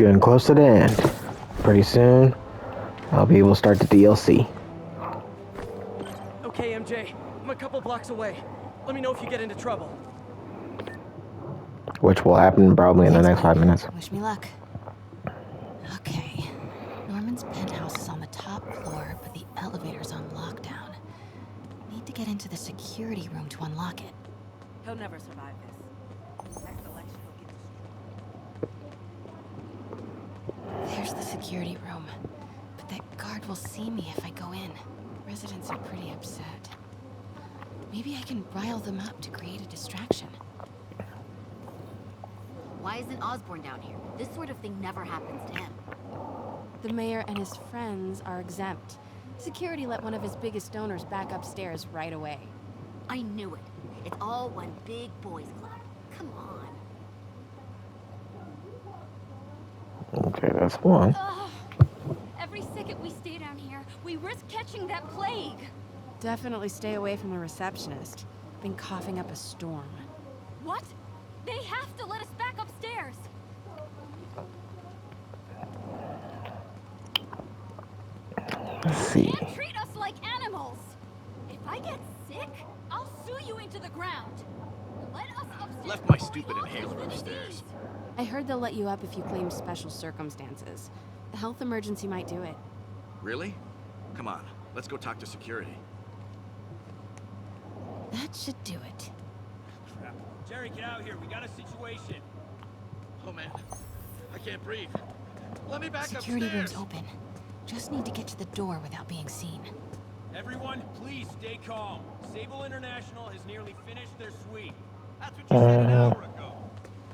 Getting close to the end. Pretty soon, I'll be able to start the DLC. Okay, MJ. I'm a couple blocks away. Let me know if you get into trouble. Which will happen probably in the next 5 minutes. Wish me luck. Okay. Norman's penthouse is on the top floor, but the elevator's on lockdown. Need to get into the security room to unlock it. He'll never survive this. Next election will get There's the security room. But that guard will see me if I go in. Residents are pretty upset. Maybe I can rile them up to create a distraction. Why isn't Osborn down here? This sort of thing never happens to him. The mayor and his friends are exempt. Security let one of his biggest donors back upstairs right away. I knew it. It's all one big boys club. Come on. Okay, that's one. Every second we stay down here, we risk catching that plague. Definitely stay away from the receptionist. Been coughing up a storm. What? They have to let us back upstairs. Let's see. You can't treat us like animals. If I get sick, I'll sue you into the ground. Let us upstairs. Left my before we stupid all catch inhaler the upstairs. disease. I heard they'll let you up if you claim special circumstances. A health emergency might do it. Really? Come on, let's go talk to security. That should do it. Crap. Jerry, get out here. We got a situation. Oh man, I can't breathe. Let me back Security upstairs. room's open. Just need to get to the door without being seen. Everyone, please stay calm. Sable International has nearly finished their sweep. That's what you said an hour ago.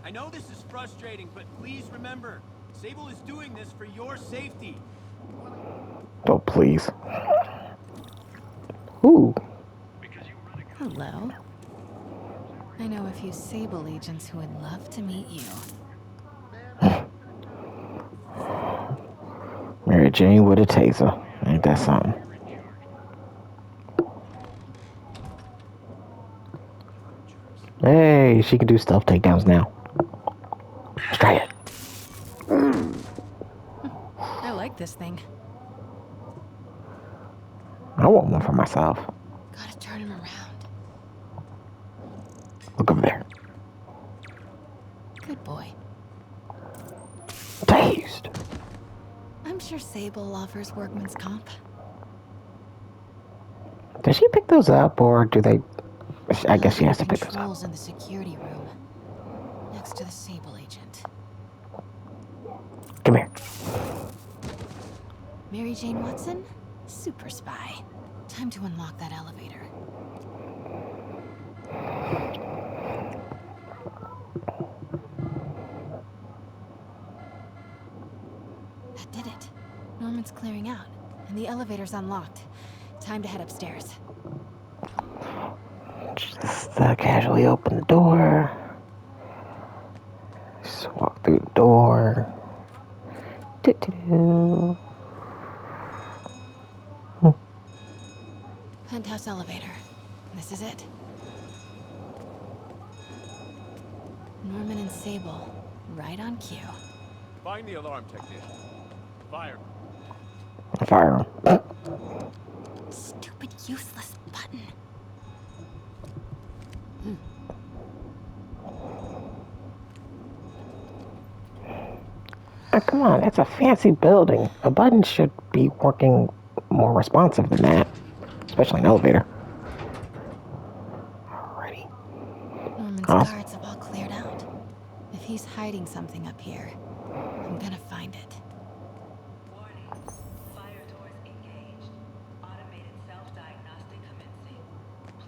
I know this is frustrating, but please remember, Sable is doing this for your safety. Oh, please. Ooh. Hello. I know a few Sable agents who would love to meet you. Mary Jane with a taser. Ain't that something? Hey, she can do stealth takedowns now. Let's try it. I like this thing. I want one for myself. Gotta turn him around. Look over there. Good boy. Tased. I'm sure Sable offers workman's comp. Does she pick those up, or do they? I guess she has to pick those up. Controls in the security room, next to the Sable agent. Come here. Mary Jane Watson, super spy. Time to unlock that elevator. That did it. Norman's clearing out, and the elevator's unlocked. Time to head upstairs. Just casually open the door. Just walk through the door. Do-do-do. Penthouse elevator. This is it. Norman and Sable, right on cue. Find the alarm technician. Fire. Fire him. Stupid, useless button. Oh, come on, it's a fancy building. A button should be working more responsive than that, especially an elevator. Alrighty. Norman's Awesome. guards have all cleared out. If he's hiding something up here, I'm gonna find it. warning. Fire doors engaged. Automated self-diagnostic commencing.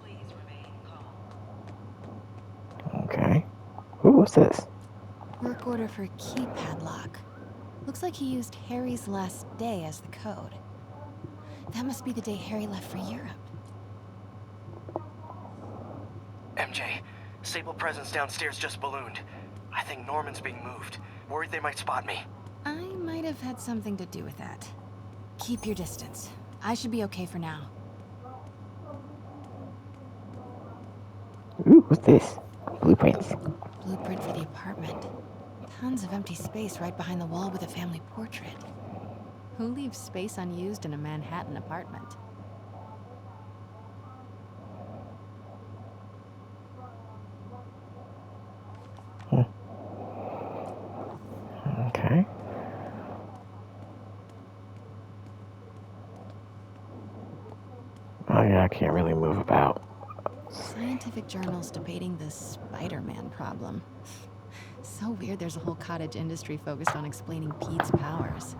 Please remain calm. Okay. Ooh, what's this? Work order for key padlock. Looks like he used Harry's last day as the code. That must be the day Harry left for Europe. MJ, Sable presence downstairs just ballooned. I think Norman's being moved. Worried they might spot me. I might have had something to do with that. Keep your distance. I should be okay for now. Ooh, what's this? Blueprints. Blueprint for the apartment. tons of empty space right behind the wall with a family portrait. Who leaves space unused in a Manhattan apartment? Okay. Oh yeah, I can't really move about. Scientific journals debating the Spider-Man problem. So weird there's a whole cottage industry focused on explaining Pete's powers.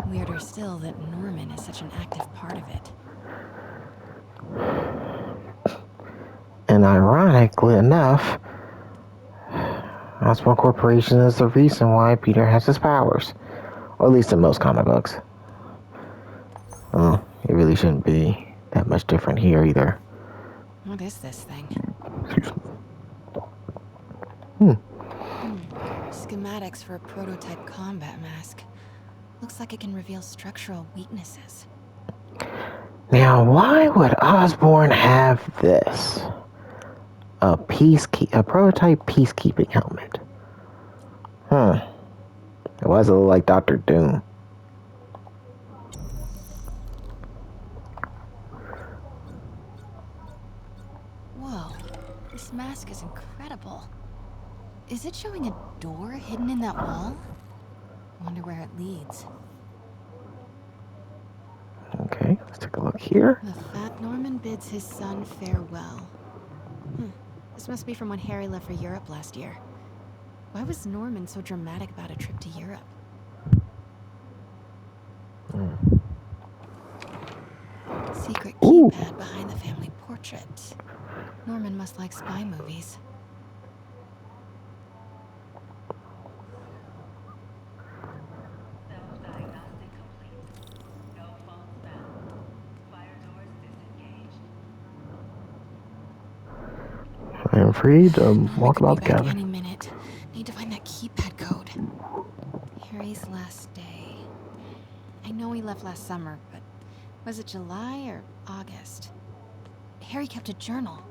Weirder still that Norman is such an active part of it. And ironically enough, Osborn Corporation is the reason why Peter has his powers. Or at least in most comic books. Well, it really shouldn't be that much different here either. What is this thing? Schematics for a prototype combat mask. Looks like it can reveal structural weaknesses. Now, why would Osborn have this? A prototype peacekeeping helmet. Why does it look like Dr. Doom? Whoa, this mask is incredible. Is it showing a door hidden in that wall? Wonder where it leads. Okay, let's take a look here. The fat Norman bids his son farewell. This must be from when Harry left for Europe last year. Why was Norman so dramatic about a trip to Europe? Secret keypad behind the family portrait. Norman must like spy movies. Self-diagnostic complete. No phones found. Fire doors disengaged. I am free to walk Could about be the back cabin. any minute. Need to find that keypad code. Harry's last day. I know he left last summer, but was it July or August? Harry kept a journal.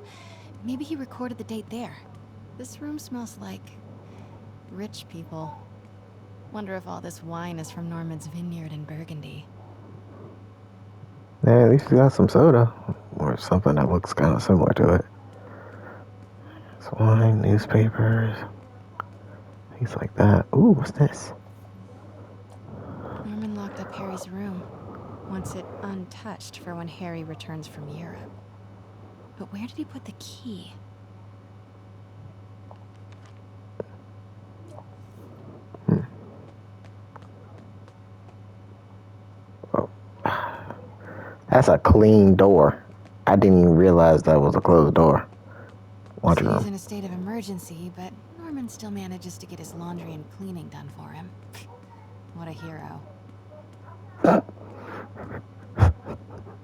Maybe he recorded the date there. This room smells like rich people. Wonder if all this wine is from Norman's vineyard in Burgundy. Yeah, at least we got some soda. Or something that looks kind of similar to it. It's wine, newspapers, things like that. Ooh, what's this? Norman locked up Harry's room. Wants it untouched for when Harry returns from Europe. But where did he put the key? That's a clean door. I didn't even realize that was a closed door. Laundry So he's room. in a state of emergency, but Norman still manages to get his laundry and cleaning done for him. What a hero. The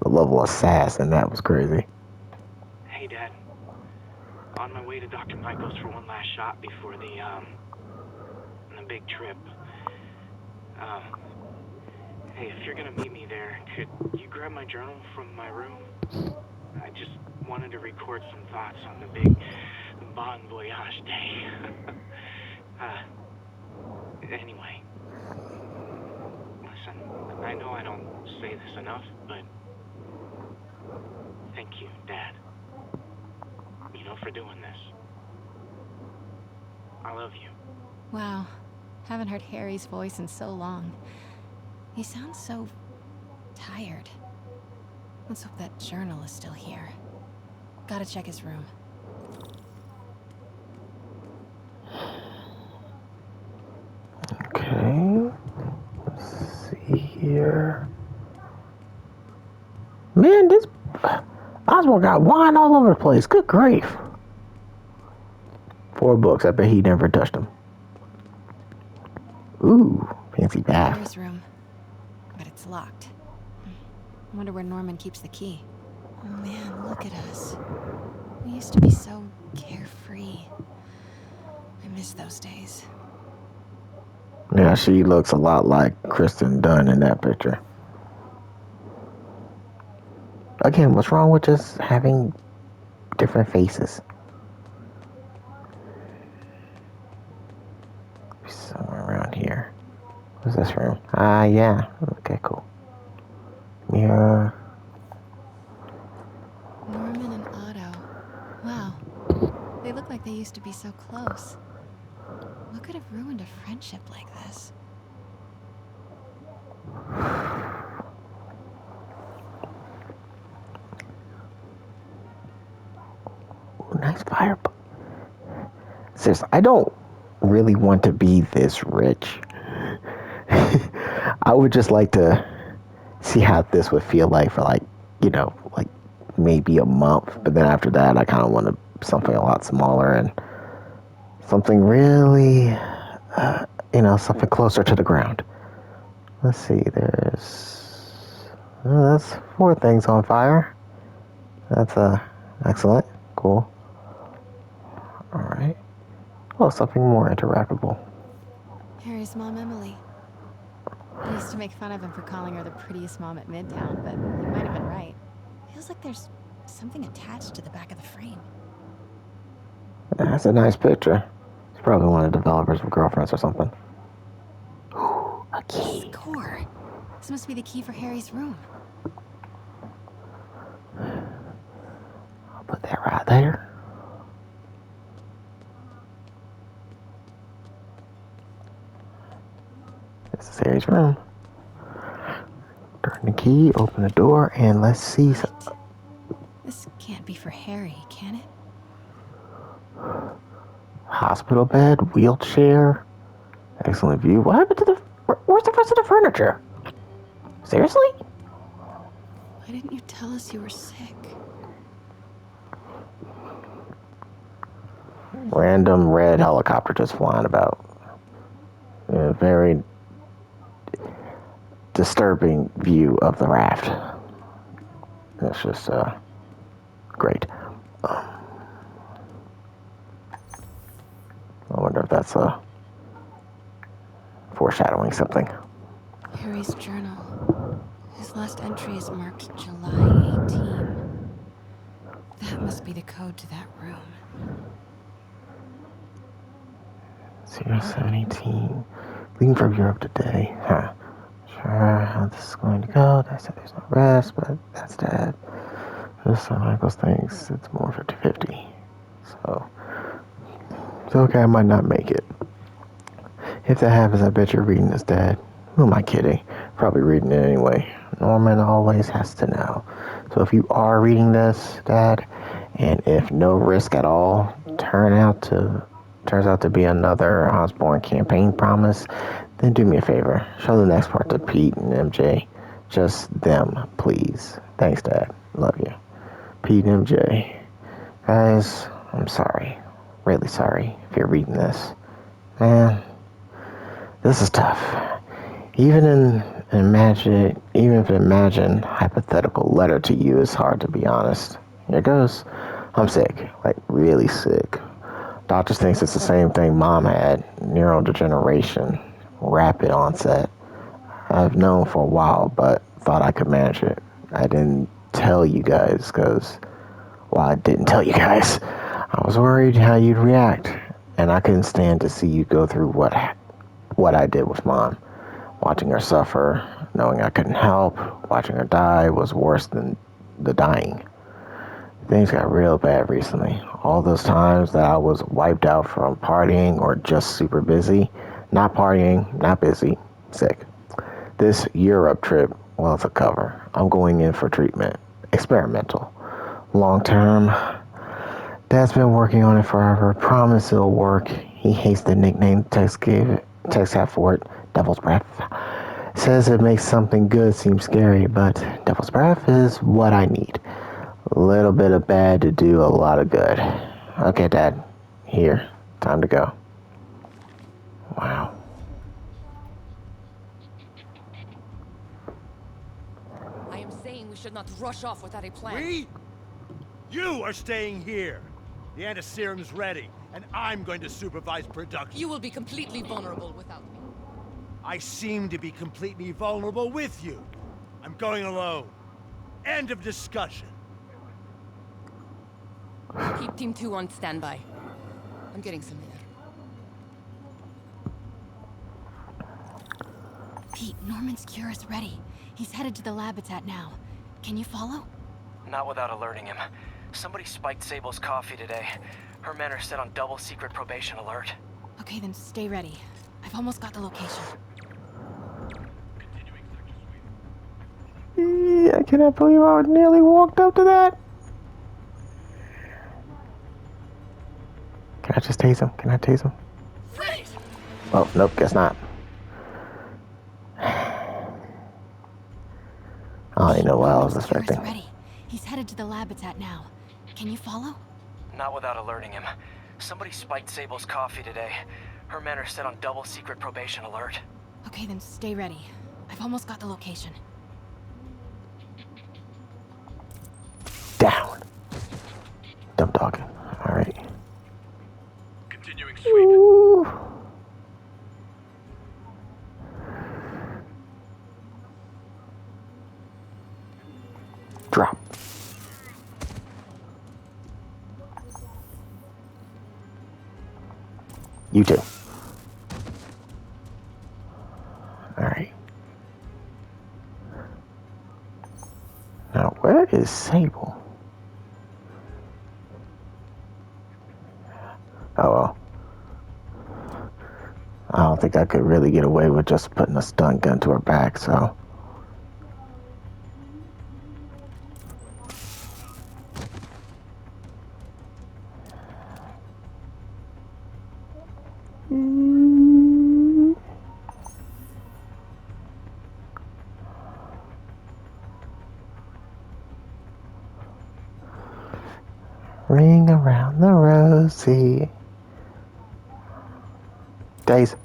level of sass in that was crazy. Hey, Dad. On my way to Dr. Michael's for one last shot before the big trip. Hey, if you're gonna meet me there, could you grab my journal from my room? I just wanted to record some thoughts on the big Bon Voyage day. Anyway. Listen, I know I don't say this enough, but thank you, Dad. You know, for doing this. I love you. Wow. Haven't heard Harry's voice in so long. He sounds so tired. Let's hope that journal is still here. Gotta check his room. Okay. Let's see here. Man, this Osborn got wine all over the place. Good grief. 4 books. I bet he never touched them. Ooh, fancy bath. Harry's room. But it's locked. I wonder where Norman keeps the key. Oh man, look at us. We used to be so carefree. I miss those days. Yeah, she looks a lot like Kristen Dunn in that picture. Again, what's wrong with just having different faces? What's this room? Yeah. Okay, cool. Mirror. Norman and Otto. Wow. They look like they used to be so close. What could have ruined a friendship like this? Ooh, nice fire. Seriously, I don't really want to be this rich. I would just like to see how this would feel like for like maybe a month. But then after that, I kind of want something a lot smaller and something really, something closer to the ground. Let's see, that's 4 things on fire. That's excellent. Cool. All right. Oh, something more interactable. Harry's mom, Emily. I used to make fun of him for calling her the prettiest mom at Midtown, but he might have been right. Feels like there's something attached to the back of the frame. That's a nice picture. It's probably one of the developers with girlfriends or something. Ooh, a key. Score. This must be the key for Harry's room. I'll put that right there. This is Harry's room. Turn the key, open the door, and let's see. This can't be for Harry, can it? Hospital bed, wheelchair, excellent view. What happened to where's the rest of the furniture? Seriously? Why didn't you tell us you were sick? Random red helicopter just flying about. A very disturbing view of the raft. It's just great. I wonder if that's foreshadowing something. Harry's journal. His last entry is marked July 18. That must be the code to that room. 0718. Leaving from Europe today. Huh. Sure how this is going to go. They said there's no rest, but that's dead. Just so Michael's thinks it's more 50-50. So it's okay, I might not make it. If that happens, I bet you're reading this, Dad. Who am I kidding? Probably reading it anyway. Norman always has to know. So if you are reading this, Dad, and if no risk at all turns out to be another Osborn campaign promise, then do me a favor. Show the next part to Pete and MJ. Just them, please. Thanks, Dad. Love you. Pete and MJ. Guys, I'm sorry. Really sorry if you're reading this. Man, this is tough. Even if an imagined hypothetical letter to you is hard, to be honest. Here goes. I'm sick. Like, really sick. Doctors thinks it's the same thing Mom had. Neurodegeneration. Rapid onset. I've known for a while, but thought I could manage it. I didn't tell you guys I didn't tell you guys. I was worried how you'd react, and I couldn't stand to see you go through what I did with Mom. Watching her suffer, knowing I couldn't help, watching her die was worse than the dying. Things got real bad recently. All those times that I was wiped out from partying or just super busy. Not partying, not busy, sick. This Europe trip, well, it's a cover. I'm going in for treatment. Experimental. Long term. Dad's been working on it forever. Promise it'll work. He hates the nickname Tex had for it, Devil's Breath. Says it makes something good seem scary, but Devil's Breath is what I need. A little bit of bad to do a lot of good. Okay, Dad. Here. Time to go. Wow. I am saying we should not rush off without a plan. We? You are staying here. The antiserum's ready, and I'm going to supervise production. You will be completely vulnerable without me. I seem to be completely vulnerable with you. I'm going alone. End of discussion. Keep Team 2 on standby. I'm getting some air. Pete, Norman's cure is ready. He's headed to the lab it's at now. Can you follow? Not without alerting him. Somebody spiked Sable's coffee today. Her men are set on double secret probation alert. Okay, then stay ready. I've almost got the location. I cannot believe I nearly walked up to that. Can I just tase him? Can I tase him? Freeze! Oh, nope, guess not. I don't even know what I was Norman's cure is expecting. ready. He's headed to the lab it's at now. Can you follow? Not without alerting him. Somebody spiked Sable's coffee today. Her men are set on double secret probation alert. Okay, then stay ready. I've almost got the location. Down. Dumb dog. Alright. Continuing sweep. Ooh. Drop. You too. Alright. Now, where is Sable? Oh well. I don't think I could really get away with just putting a stun gun to her back, so. Ring around the rosy. Days.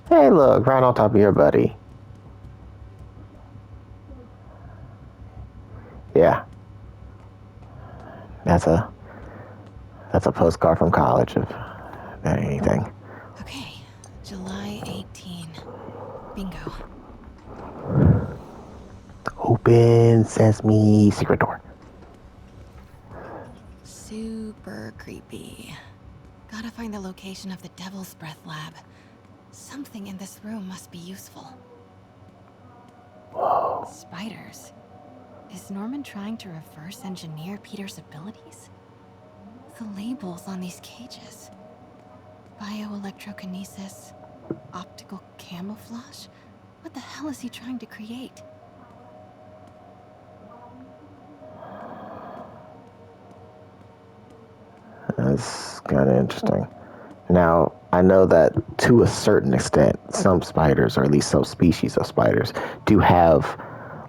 Hey, look, right on top of your buddy. Yeah. That's a postcard from college of anything. Okay, July 18. Bingo. Open sesame, secret door. Super creepy. Gotta find the location of the Devil's Breath lab. Something in this room must be useful. Whoa. Spiders. Is Norman trying to reverse engineer Peter's abilities? The labels on these cages. Bioelectrokinesis, optical camouflage? What the hell is he trying to create? That's kind of interesting. Now, I know that to a certain extent, some spiders, or at least some species of spiders, do have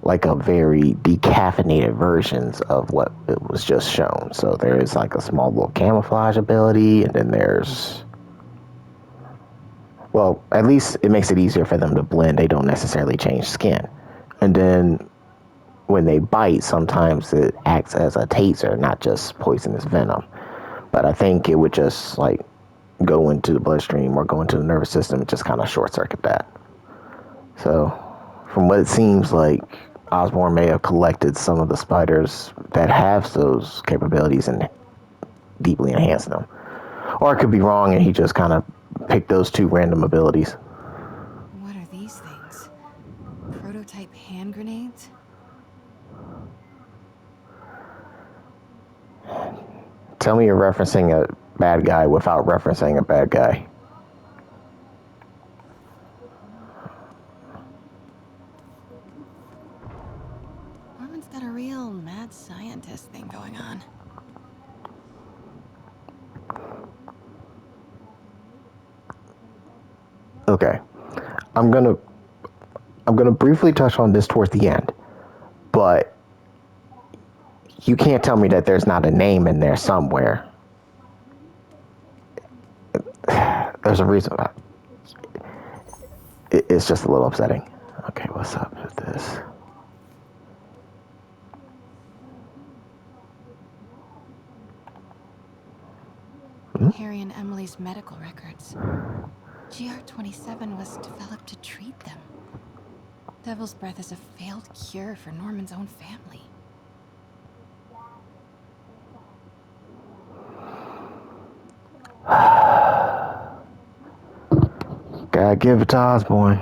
like a very decaffeinated versions of what it was just shown. So there is like a small little camouflage ability, and then there's, well, at least it makes it easier for them to blend. They don't necessarily change skin. And then when they bite, sometimes it acts as a taser, not just poisonous venom. But I think it would just like go into the bloodstream or go into the nervous system and just kind of short circuit that. So from what it seems like, Osborn may have collected some of the spiders that have those capabilities and deeply enhanced them. Or it could be wrong and he just kind of picked those two random abilities. What are these things? Prototype hand grenades? Tell me you're referencing a bad guy without referencing a bad guy. Norman's got a real mad scientist thing going on. Okay. I'm gonna briefly touch on this towards the end, but you can't tell me that there's not a name in there somewhere. There's a reason. It's just a little upsetting. Okay, what's up with this? Harry and Emily's medical records. GR27 was developed to treat them. Devil's Breath is a failed cure for Norman's own family. Gotta give it to Osborn.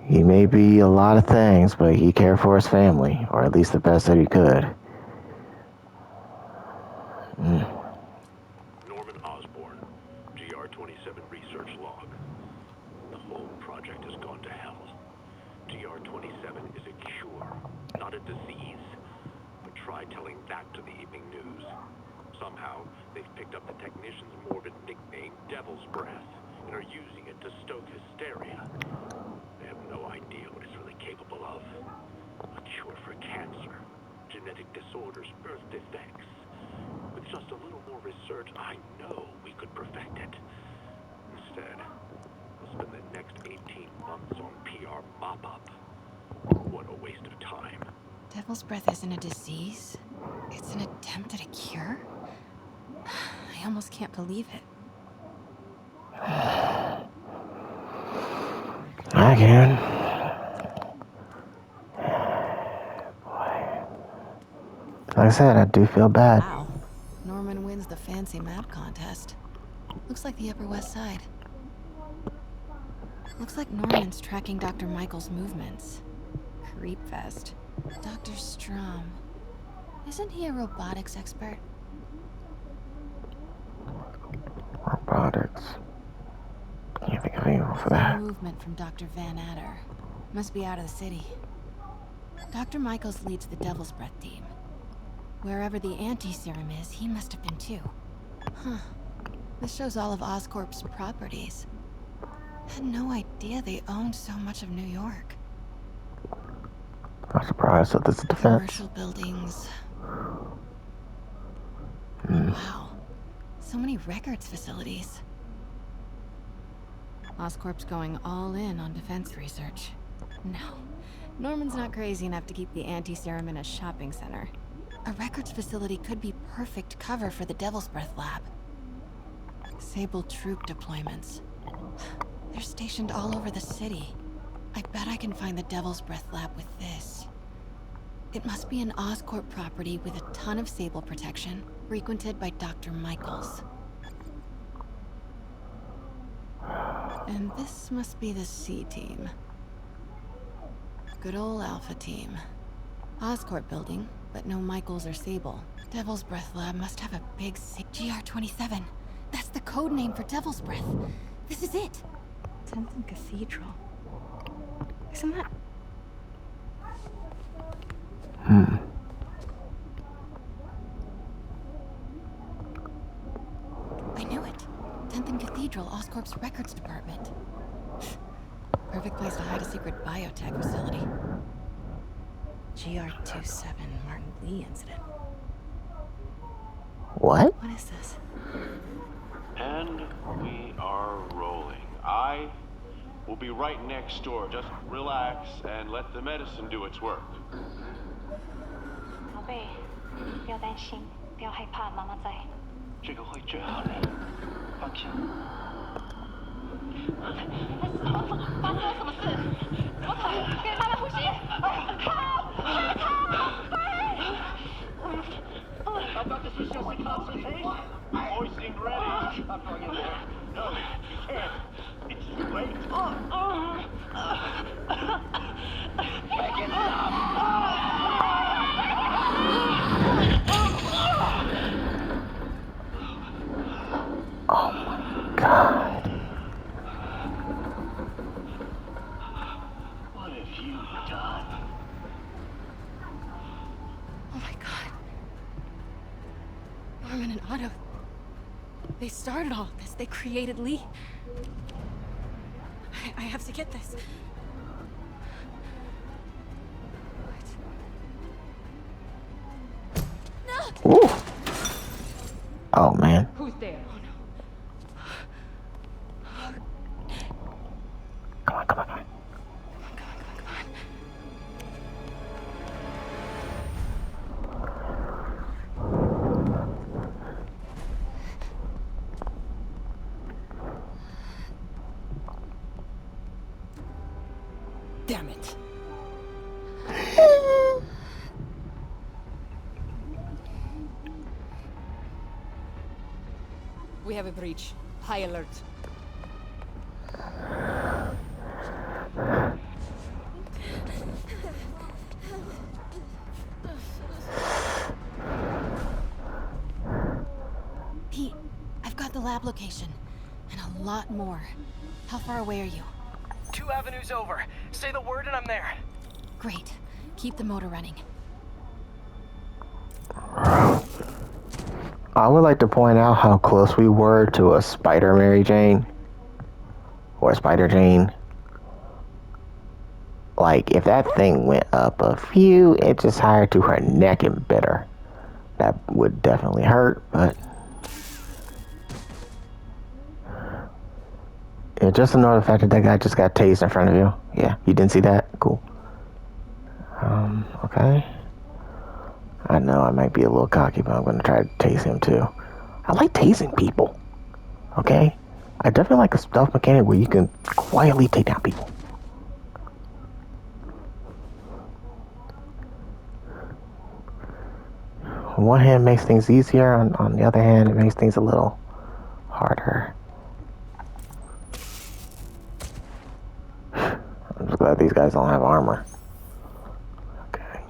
He may be a lot of things, but he cared for his family, or at least the best that he could. Norman Osborn, GR-27 research log. The whole project has gone to hell. GR-27 is a cure, not a disease. But try telling that to the evening news. Somehow, they've picked up the technician's morbid nickname, Devil's Breath, and are using it to stoke hysteria. They have no idea what it's really capable of. A cure for cancer, genetic disorders, birth defects. With just a little more research, I know we could perfect it. Instead, we'll spend the next 18 months on PR mop-up. What a waste of time. Devil's Breath isn't a disease. It's an attempt at a cure? I almost can't believe it. I can. Boy. Like I said, I do feel bad. Wow. Norman wins the fancy map contest. Looks like the Upper West Side. Looks like Norman's tracking Dr. Michael's movements. Creepfest. Dr. Strom. Isn't he a robotics expert? Robotics. Can't think of anyone for that. Movement from Dr. Van Adder. Must be out of the city. Dr. Michaels leads the Devil's Breath team. Wherever the anti-serum is, he must have been too. Huh. This shows all of Oscorp's properties. Had no idea they owned so much of New York. I'm surprised that this is defense. Commercial buildings. Wow. So many records facilities. Oscorp's going all in on defense research. No. Norman's not crazy enough to keep the anti-serum in a shopping center. A records facility could be perfect cover for the Devil's Breath lab. Sable troop deployments. They're stationed all over the city. I bet I can find the Devil's Breath lab with this. It must be an Oscorp property with a ton of Sable protection, frequented by Dr. Michaels. And this must be the C team. Good old Alpha team. Oscorp building, but no Michaels or Sable. Devil's Breath lab must have a big GR-27. That's the code name for Devil's Breath. This is it. 10th and Cathedral. Isn't that... I knew it. 10th and Cathedral, Oscorp's records department. Perfect place to hide a secret biotech facility. GR-27 Martin Lee incident. What? What is this? And we are rolling. I will be right next door. Just relax and let the medicine do its work. 宝贝，不要担心，不要害怕，妈妈在。这个会治好的，放心。发生了什么事？怎么可能？给妈妈呼吸！靠！I've got to secure my concentration. Hoisting ready. I'm going in there. No, you can't. It's too late. Back it Oh my god. What have you done? Oh my god. Norman and Otto. They started all of this. They created Lee. I have to get this. What? No! Ooh. Oh man. Who's there? Oh no. Come on, come on, come on. Come on. Damn it. We have a breach. High alert. lab location. And a lot more. How far away are you? 2 avenues over. Say the word and I'm there. Great. Keep the motor running. I would like to point out how close we were to a Spider Mary Jane. Or Spider Jane. Like, if that thing went up a few inches higher to her neck and bit her, that would definitely hurt, but... Yeah, just ignore the fact that guy just got tased in front of you. Yeah, you didn't see that? Cool. Okay. I know I might be a little cocky, but I'm gonna try to tase him too. I like tasing people. Okay? I definitely like a stealth mechanic where you can quietly take down people. On one hand, it makes things easier. On the other hand, it makes things a little harder. I'm just glad these guys don't have armor. Okay.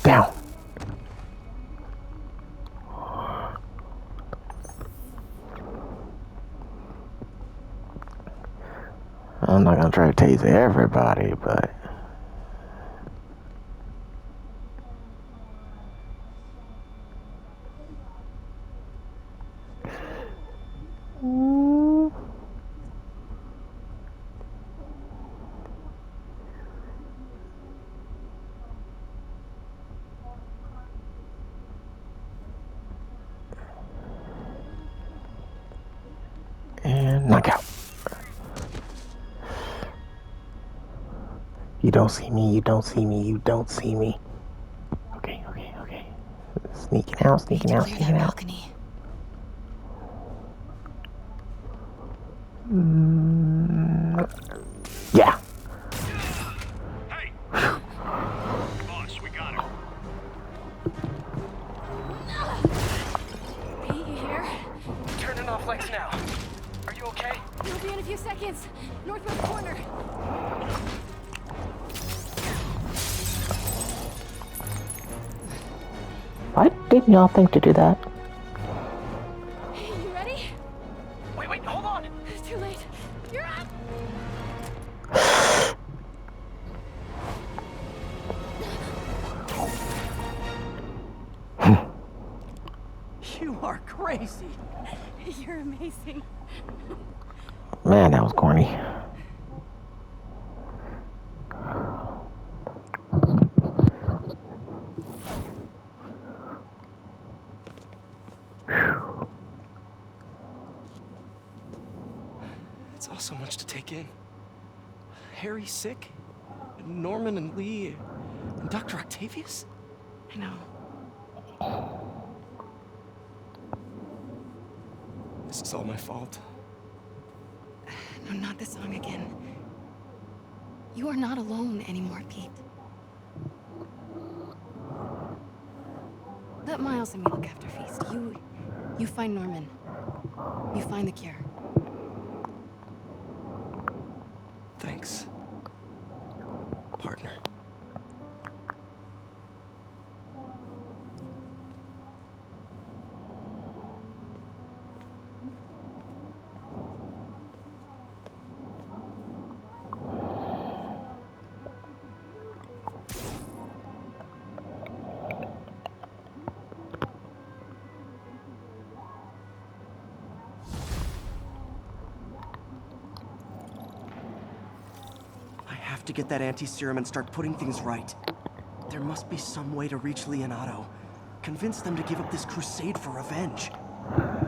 Down. I'm not gonna try to tase everybody, but... And knockout. You don't see me, you don't see me, you don't see me. Okay. Sneaking out. Balcony. Yeah. Hey! Boss, we got him. Hey, you here? Turning off lights now. Are you okay? You'll be in a few seconds. Northwest corner. Why didn't y'all think to do that? Hey, you ready? Wait, hold on! It's too late. You're up! You are crazy. You're amazing. Man, that was corny. It's all so much to take in. Harry's sick, Norman and Lee, and Dr. Octavius? I know. This is all my fault. No, not this song again. You are not alone anymore, Pete. Let Miles and me look after Feast. You find Norman. You find the cure. Thanks, partner. To get that anti-serum and start putting things right. There must be some way to reach Leonardo. Convince them to give up this crusade for revenge.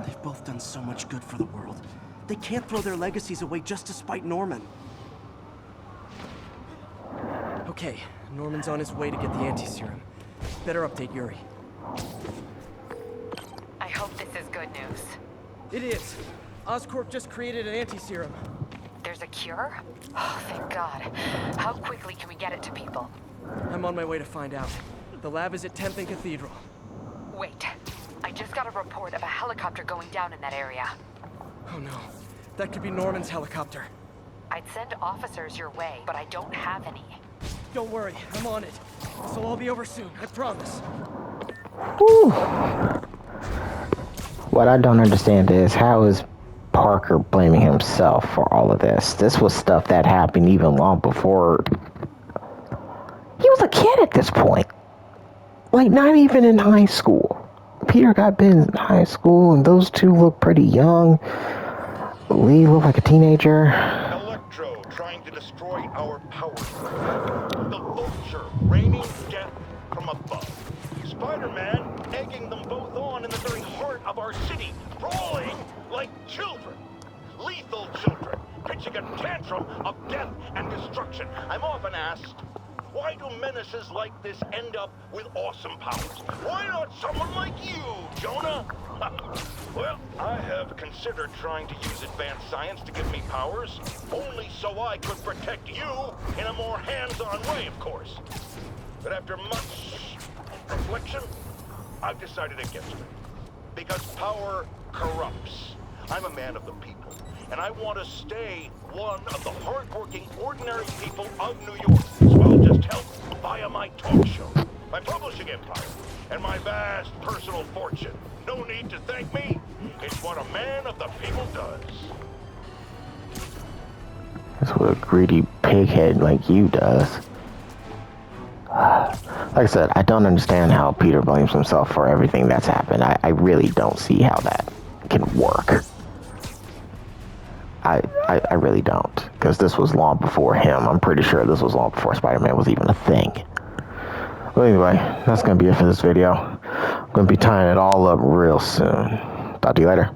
They've both done so much good for the world. They can't throw their legacies away just to spite Norman. Okay, Norman's on his way to get the anti-serum. Better update Yuri. I hope this is good news. It is. Oscorp just created an anti-serum. There's a cure? Oh, thank God. How quickly can we get it to people? I'm on my way to find out. The lab is at 10th and Cathedral. Wait. I just got a report of a helicopter going down in that area. Oh no. That could be Norman's helicopter. I'd send officers your way, but I don't have any. Don't worry, I'm on it. This'll all be over soon, I promise. Whew. What I don't understand is, how is Parker blaming himself for all of this? This was stuff that happened even long before. He was a kid at this point. Like, not even in high school. Peter got bit in high school, and those two look pretty young. Lee looked like a teenager. Electro trying to destroy our power. The Vulture raining death from above. Spider-Man egging them both on in the very heart of our city, brawling like children. Lethal children, pitching a tantrum of death and destruction. I'm often asked, why do menaces like this end up with awesome powers? Why not someone like you, Jonah? Well, I have considered trying to use advanced science to give me powers, only so I could protect you in a more hands-on way, of course. But after much reflection, I've decided against it. Because power corrupts. I'm a man of the people, and I want to stay one of the hard-working, ordinary people of New York. So I'll just help via my talk show, my publishing empire, and my vast personal fortune. No need to thank me. It's what a man of the people does. That's what a greedy pighead like you does. Like I said, I don't understand how Peter blames himself for everything that's happened. I really don't see how that can work. I really don't. Because this was long before him. I'm pretty sure this was long before Spider-Man was even a thing. Well, anyway, that's going to be it for this video. I'm going to be tying it all up real soon. Talk to you later.